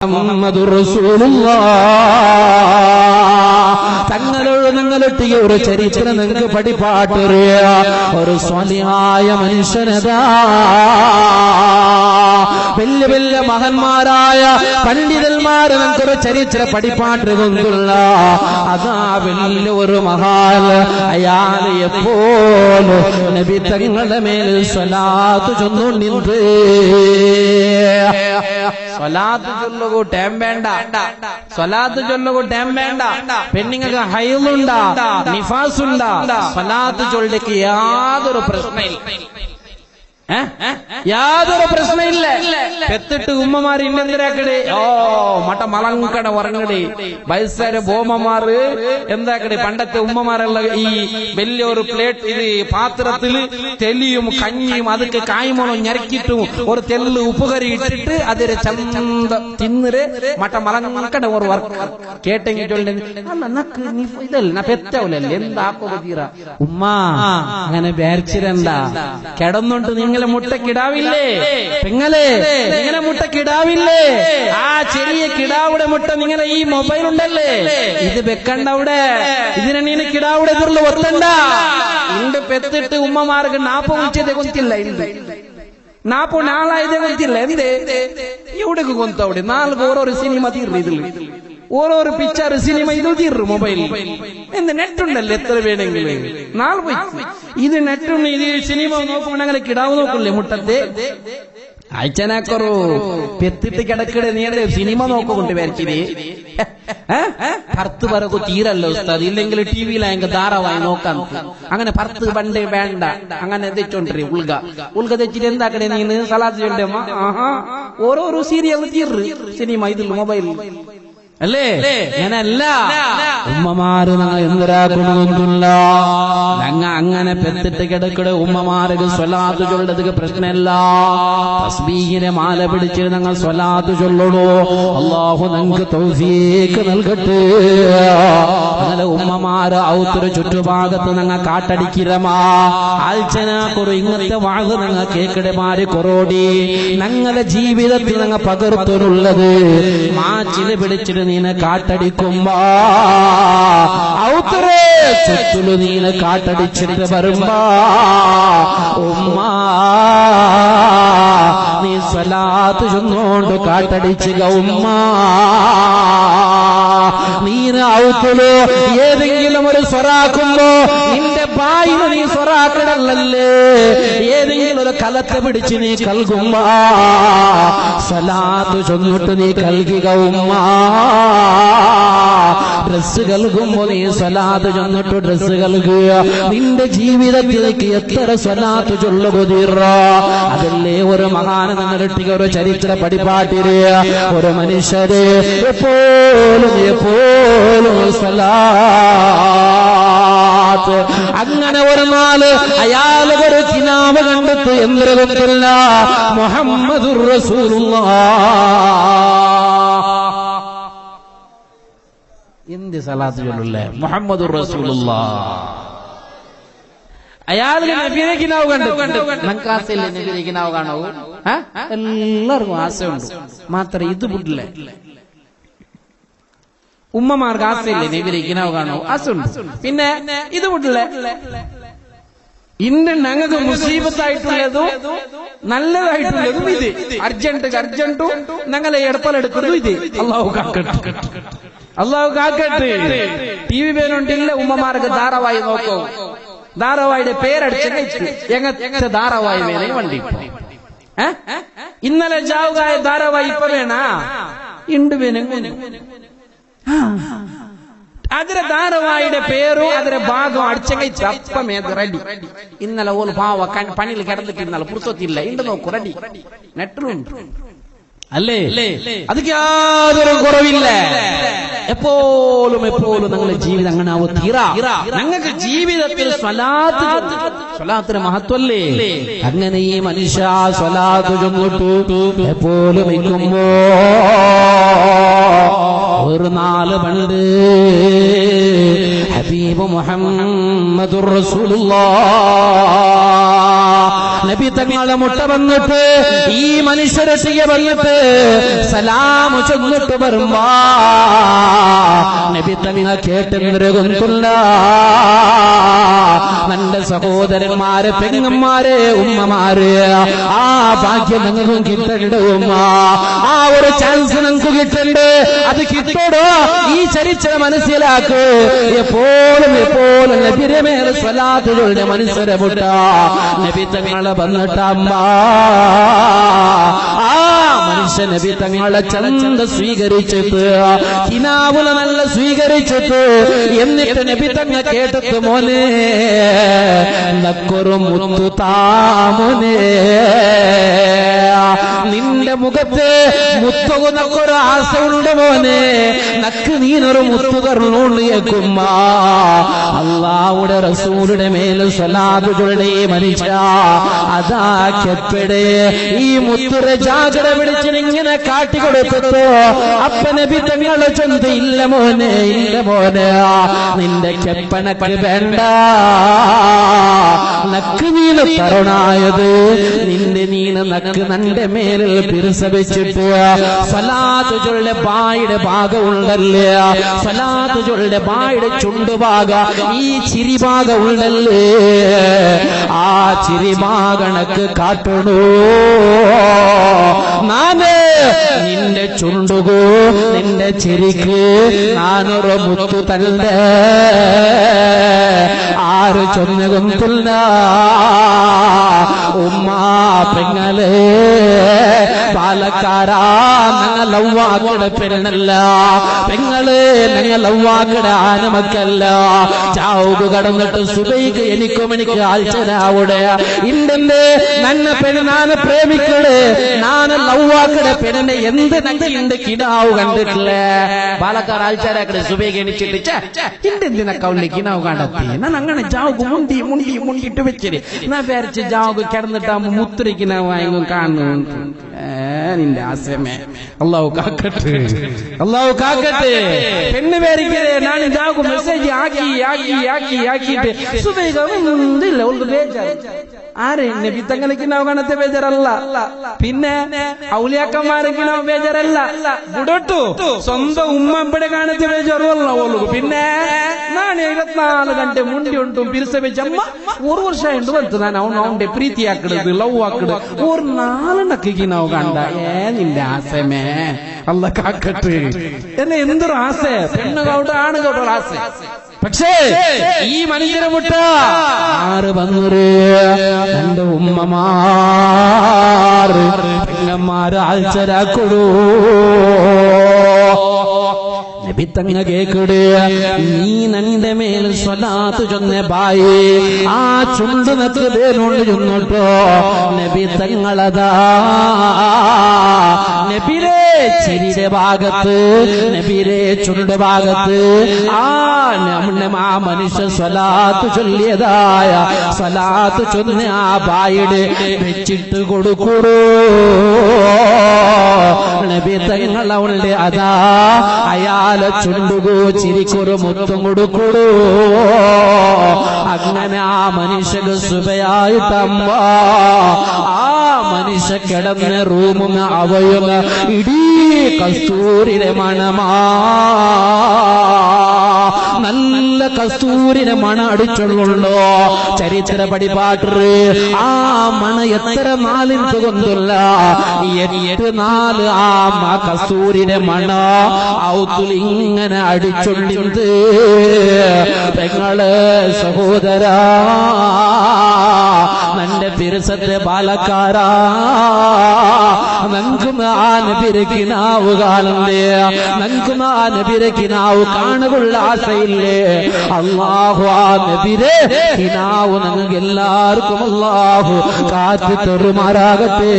മുഹമ്മദുർ റസൂലുള്ളാഹ് തങ്ങളോട് നിങ്ങളൊട്ടിയ ഒരു ചരിത്രം നിങ്ങൾക്ക് പഠിപ്പാട്ടറിയ ഒരു സ്വാലിഹായ മനുഷ്യനതാ വലിയ വലിയ മഹന്മാരായ പണ്ഡിതന്മാരെ നമുക്കൊരു ചരിത്ര പഠിപ്പാട്ട് കൊണ്ടുള്ള അതാ വലിയ ഒരു മഹാൻ അയാൾ എപ്പോഴും നബി തങ്ങളുടെ മേൽ സ്വലാത്ത് ചൊന്നുകൊണ്ടിരുന്നത് സ്വലാത്ത് ചൊല്ലുകൂ ടൈം വേണ്ട സ്വലാത്ത് ചൊല്ലുകൂ ടൈം വേണ്ട പെണ്ണുങ്ങൾക്ക് ഹൈലുണ്ടാ നിഫാസുണ്ടാ സ്വലാത്ത് ചൊല്ലിക്ക് യാതൊരു പ്രശ്നമില്ല യാതൊരു പ്രശ്നമില്ല പെത്തിട്ട് ഉമ്മമാര് ഇന്നെന്തിനാക്കടേ മട്ട മലങ്കട ഉറങ്ങടേ വയസ്സായ ബോമ്മമാര് എന്താക്കടേ പണ്ടത്തെ ഉമ്മമാരുള്ള ഈ വലിയൊരു പ്ലേറ്റ് ഇത് പാത്രത്തില് തെലിയും കഞ്ഞിയും അതൊക്കെ കായ്മോളും ഞരക്കിട്ടും ഒരു തെല്ല് ഉപ്പുകറി ഇട്ടിട്ട് അതിരെ ചന്ത തിന്നര് മട്ട മലങ്കട ഒരു വർക്ക് കേട്ടെങ്കിൽ ഇതല്ല പെത്തവലല്ലേ എന്താക്കോ തീറ ഉമ്മ അങ്ങനെ വിചാരിച്ചിരണ്ട കിടന്നോണ്ട് നിങ്ങൾ മുട്ട കിടാവില്ലേ പെങ്ങളെ നിങ്ങളെ മുട്ട കിടാവില്ലേ ആ ചെറിയ കിടാവുടെ മുട്ട നിങ്ങളെ ഈ മൊബൈൽ ഉണ്ടല്ലേ ഇത് വെക്കണ്ട അവിടെ ഇതിനെ നീ കിടാവുടെ എതിർന്ന് ഒത്തണ്ട ഇണ്ട് പെത്തിട്ട് ഉമ്മമാർക്ക് നാപ്പ വിളിച്ചതേ കൊത്തില്ല ഇണ്ട് നാപ്പോ നാളായതേ കൊത്തില്ല എന്തേ എവിടേക്ക് കൊന്തവിടെ നാല് ഓരോരു സിനിമ തീർന്നു ഇതിൽ ഓരോരോ പിക്ചർ സിനിമ ഇത് തീർന്നു മൊബൈൽ എന്ത് നെറ്റ് ഉണ്ടല്ലോ എത്ര വേണമെങ്കിലും നാളെ പോയി ഇത് നെറ്റുണ്ട് ഇത് സിനിമ നോക്കുമ്പോൾ അങ്ങനെ കിടാവ് നോക്കില്ലേ മുട്ടത്തെ അയച്ചനാക്കറോ പെത്തിട്ട് കിടക്കടെ നീ സിനിമ നോക്കുകൊണ്ട് വരച്ചില്ലേ ഭർത്ത് പറക്കു തീരല്ലോ ഉസ്താദ് ഇല്ലെങ്കിൽ ടി വിയിലായെങ്കിൽ ധാരാവായി നോക്കാൻ അങ്ങനെ ഭർത്ത് പണ്ടേ വേണ്ട അങ്ങനെ തെച്ചോണ്ടേ ഉൾഗ തെച്ചിട്ട് എന്താക്കടേ നീ സലാത്ത് ചൊല്ലേമ്മ ഓരോരോ സീരിയൽ തീർറ് സിനിമ ഇതിൽ മൊബൈൽ അല്ലേ അങ്ങനല്ല ഉമ്മമാര് എന്തിരാക്കുന്നില്ല ഞങ്ങ അങ്ങനെ പെത്തിട്ട് കിടക്കടെ ഉമ്മമാർക്ക് സ്വലാത്ത് ചൊല്ലതുക്ക് പ്രശ്നമല്ല തസ്ബീഹിനെ മാല പിടിച്ച് ഞങ്ങൾ സ്വലാത്ത് ചൊല്ലണോ അല്ലാഹു ഞങ്ങൾക്ക് തൗഫീഖ് നൽകട്ടെ അങ്ങനെ ഉമ്മമാര് ഔത്തൊരു ചുറ്റുഭാഗത്ത് ഞങ്ങൾ കാട്ടടിക്കിരമാ ആൽച്ചന കുറു ഇങ്ങനത്തെ വാഹ് ഞങ്ങൾ കേക്കടെ മാറി കൊറോടി ഞങ്ങളുടെ ജീവിതത്തിൽ ഞങ്ങൾ പകർത്തുള്ളത് മാച്ചില് പിടിച്ചിട്ട് നീനെ കാട്ടടിക്കുമ്പോ ഔത്തറേ ചുറ്റുള്ളു നീനെ കാട്ടടിച്ചിട്ട് വരുമ്പോ ഉമ്മ നീ സ്വലാത്ത് ചൊന്നോണ്ട് കാട്ടടിച്ചുക ഉമ്മ നീന് ഔത്തലോ ഏതെങ്കിലും ഒരു സ്വറാക്കുമ്പോ നിന്റെ ബായിന് നീ സ്വറാക്കടല്ലേ ഏതെങ്കിലും ഒരു കലത്തെ പിടിച്ച് നീ കൽകുമ്പോ സ്വലാത്ത് ചൊന്നിട്ട് നീ കൽകുക ഉമ്മ ഡ്രസ് കൽകുമ്പോ നീ സ്വലാത്ത് ചൊന്നിട്ട് ഡ്രസ് കൽകുക നിന്റെ ജീവിതത്തിലേക്ക് എത്ര സ്വലാത്ത് ചൊല്ലുകൊതിറ അതല്ലേ ഒരു മഹാന നിങ്ങളിട്ടിക ഒരു ചരിത്ര പഠിപ്പാട്ടിരിയ ഒരു മനുഷ്യരെ എപ്പോഴും സ്വലാത്ത് അങ്ങനെ ഒരു നാള് അയാൾ ഒരു കിനാവ് കണ്ടെത്ത് എന്തില്ല മുഹമ്മദുർ റസൂലുള്ളാഹ് എന്ത് സലാത്ത് ചൊല്ലുല്ലേ മുഹമ്മദുർ റസൂലുള്ളാഹ് അയാൾ നബിയെ കിനാവ് കണ്ടു നമുക്ക് ആസയില്ലേ നബിയെ കിനാവ് കാണൂ എല്ലാവർക്കും ആസയുണ്ട് മാത്രം ഇത് വിട്ടില്ലേ ഉമ്മമാർക്ക് ആസയില്ലേ നബിയെ കിനാവ് കാണൂ ആസുണ്ട് പിന്നെ ഇത് വിട്ടില്ലേ ഇന്ന് ഞങ്ങൾക്ക് മുസീബത്തായിട്ടുള്ളതും നല്ലതായിട്ടുള്ളതും ഇത് അർജന്റും ഞങ്ങളെ എടപ്പലെടുക്കുന്നതും ഇത് അള്ളാഹു കാക്കട്ടെ ടി വി പേരുണ്ടില്ല ഉമ്മമാർക്ക് ധാരാവായി നോക്കൂ ധാരാവായുടെ പേരടിച്ച് എങ്ങനത്തെ ധാരാവായി വേണേ വണ്ടി ഇന്നലെ ജാവുകായ ധാരാവായി ഇപ്പൊ വേണ ഇണ്ട് വേണം അതിരെ ധാരാവായുടെ പേരും അതിരെ ഭാഗം അടിച്ചകഴിച്ച് അപ്പമേത് റെഡി ഇന്നലെ ഓല് പാവ പണിയിൽ കിടന്നിട്ട് ഇന്നലെ പുറത്തൊത്തില്ല ഇണ്ട് നോക്കൂ റെഡി നെറ്റിലുണ്ട് അല്ലേ അതൊക്കെ യാതൊരു കുറവില്ല എപ്പോഴും ഞങ്ങളുടെ ജീവിതം അങ്ങനെ ആവും തീരാ ഞങ്ങൾക്ക് ജീവിതത്തിൽ സ്വലാത്തിന് മഹത്വല്ലേ അങ്ങനെ ഈ മനുഷ്യ സ്വലാത്ത് ചൊന്നിട്ടു എപ്പോഴും വയ്ക്കുമ്പോ ഒരു നാല് പണ്ട് ഹബീബ് മുഹമ്മദുർ റസൂലുള്ളാഹ് നബി തങ്ങളെ മുട്ട വന്നിട്ട് ഈ മനുഷ്യരസിയെ വന്നിട്ട് സലാം ചൊന്നിട്ട് വരുമ്പോ നബി തങ്ങ കേട്ടുകൊണ്ടില്ല. നന്റെ സഹോദരന്മാരെ, പെങ്ങന്മാരെ, ഉമ്മമാര്, ആ ഭാഗ്യം നിങ്ങൾക്കും കിട്ടണ്ട ഉമ്മ. ആ ഒരു ചാൻസ് നിങ്ങൾക്ക് കിട്ടണ്ട്. അത് കിട്ടടോ. ഈ ചരിത്രം മനസ്സിലാക്ക്. എപ്പോഴും നബിയുടെ മേലെ സ്വലാത്തുകളുടെ മനുഷ്യരെ മുട്ട നബി തങ്ങളെ വന്നിട്ടമ്മ ആ മനുഷ്യ നബി തങ്ങളെ ചന്ത സ്വീകരിച്ചിട്ട് കിനാവുല നല്ല സ്വീകരിച്ചിട്ട് എന്നിട്ട് നബി തങ്ങ കേട്ടിട്ട് മോനെ നക്കൊരു മുത്തു താമോനെ, നിന്റെ മുഖത്ത് മുത്തുകുന്നൊരു ആശയുണ്ട് മോനെ, നക്ക് നീനൊരു മുത്തു തരണുള്ളിയേക്കുമ്മ. അല്ലാഹുവിന്റെ റസൂലുടെ മേൽ സ്വലാത്തുകളുടെ മനുഷ്യ അതാ കെപ്പടെ ഈ മുത്തുരെ ജാഗ്രത പിടിച്ച് ഇങ്ങനെ കാട്ടിക്കൊടുത്തിട്ടോ അപ്പ നബി തങ്ങളെ ചന്ത ഇല്ല മോനെ, ഇല്ല മോനെ, നിന്റെ കെപ്പനക്ക് വേണ്ട, നക്ക് നീന തരുണായത് നിന്റെ നീന നക്ക് നന്റെ മേലിൽ പിരിസവിച്ചിട്ട് സ്വലാത്ത് ചൊല്ലെ ബായുടെ ഭാഗം ഉണ്ടല്ലേ, സ്വലാത്ത് ചൊല്ലെ ബായുടെ ചുണ്ടുഭാഗ ഈ ചിരിഭാഗ ഉണ്ടല്ലേ, ആ ചിരിഭാഗണക്ക് കാട്ടണോ നാന് നിന്റെ ചുണ്ടുകോ നിന്റെ ചിരിക്ക് നാനൊരു മുത്തു തന്റെ ആര് ചൊന്നുകൊണ്ടില്ല. ഉമ്മ പെങ്ങളെ പാലക്കാരാ ഞങ്ങൾ ഔവാക്കട പെരുന്നല്ല, പെങ്ങള് ഞങ്ങൾ ഔവാക്കട ആനമക്കല്ല. ചാവുക കടന്നിട്ട് സുബൈക്ക് എനിക്ക് ആഴ്ചരാവുടെ ഇണ്ടെന്ന് നന്നെ പെണ്ണ് നാനെ പ്രേമിക്കട് നാനെ ലൗവാക്കട പെണ്ണിനെ എന്ത് നങ്കിണ്ട് കിടാവ് കണ്ടിട്ടില്ലേ. പാലക്കാർ ആഴ്ചരാക്കടെ സുബൈക്ക് എണിച്ചിട്ട് ഇണ്ടെന്തിനെ കൗണ്ടി കിടാവ് കണ്ടെത്തി ഞാൻ അങ്ങനെ ജാവുക മുണ്ടി മുണ്ടി മുണ്ടിട്ട് വെച്ചത് ഞാൻ വിചാരിച്ച് ജാവുക കിടന്നിട്ടാകുമ്പോ മുത്തിരിക്കിനാവും കാണുന്നു. നിന്റെ ആശയമേ അള്ളാഹു കാക്കട്ടെ, അള്ളാഹു കാക്കട്ടെ. പെണ്ണ് പേരിക്കരെ ഞാൻ ജാവുക മെസ്സേജ് ആക്കിയിട്ട് സുബൈക ബേജാറ് ആരെ നബി തങ്ങൾക്ക് നാവ് കാണത്തെ ബേജാറല്ല, പിന്നെ ഔലിയാക്കന്മാർക്ക് നാവ് ബേജാറല്ല, ബുടട്ടു സ്വന്തം ഉമ്മമ്പടെ കാണത്തെ ബേജാറുള്ള ഓളു. പിന്നെ ನಾನು 24 ಗಂಟೆ ಮುಂಡಿ ಉಂಟು ಪಿರಿಸಬೇಕಮ್ಮ 1 ವರ್ಷ ಉಂಟು ಬಂತು ನಾನು ಅವನ ಪ್ರೀತಿ ಹಾಕಿಡದು ಲವ್ ಹಾಕಿಡು 4 ನಕ್ಕಿಗೆ ನಾವು ಗಂಡ നിന്റെ ആശമേ അല്ല കാക്കട്ടെ എന്നെ എന്തൊരു ആശ പെണ്ണുകൗട്ട ആണുകൗട്ട ആശ. പക്ഷേ ഈ മനുഷ്യനെ മുട്ട ആറ് വന്നൊരു എന്റെ ഉമ്മമാര് പെങ്ങന്മാര് ആഴ്ചരാക്കൊടൂ നബി തങ്ങ കേക്കട് നീ നന്റെ മേൽ സ്വലാത്ത് ചൊന്ന ബായി ആ ചുണ്ടു നക്ക് പേരോണ്ട് ചൊന്നോട്ടോ നബി തങ്ങളതാ നബിരെ ചിരിയുടെ ഭാഗത്ത് നബിരെ ചുണ്ട് ഭാഗത്ത് ആ മനുഷ്യ സ്വലാത്ത് ചൊല്ലിയതായ സ്വലാത്ത് ചൊന്ന ആ ബായിയുടെ വെച്ചിട്ട് കൊടുക്കൂടൂ നബി തങ്ങളെ അതാ അയാളെ ചുണ്ടുകൂ ചിരിക്കൊരു മുത്തം കൊടുക്കൂടൂ. അങ്ങനെ ആ മനുഷ്യക്ക് സുബയായിട്ടമ്മ ആ മനുഷ്യ കിടന്ന റൂമും അവയും ഇടീ കസ്തൂരിയുടെ മണമാ നല്ല കസ്തൂരിനെ മണ അടിച്ചുള്ളോ ചരിത്ര പടിപാട്ട് ആ മണ എത്ര നാലിന് കൊണ്ടുള്ള 8 നാല് ആ കസ്തൂരിനെ മണ ഔത്തുൽ ഇങ്ങനെ അടിച്ചൊണ്ടിരുന്നത് പെങ്ങള് സഹോദരാ നന്റെ പിരസത്തെ പാലക്കാരാ നങ്കും ആ നബിരക്കിനാവ് കാണണ്ടേ നങ്കും ആ നബിരക്കിനാവ് കാണുകൊള്ള ആശയില്ലേ അല്ലാഹു ആ നബിരെ കിനാവ് ഞങ്ങൾക്ക് എല്ലാവർക്കും അല്ലാഹു കാത്തു തെറുമാറാകട്ടെ.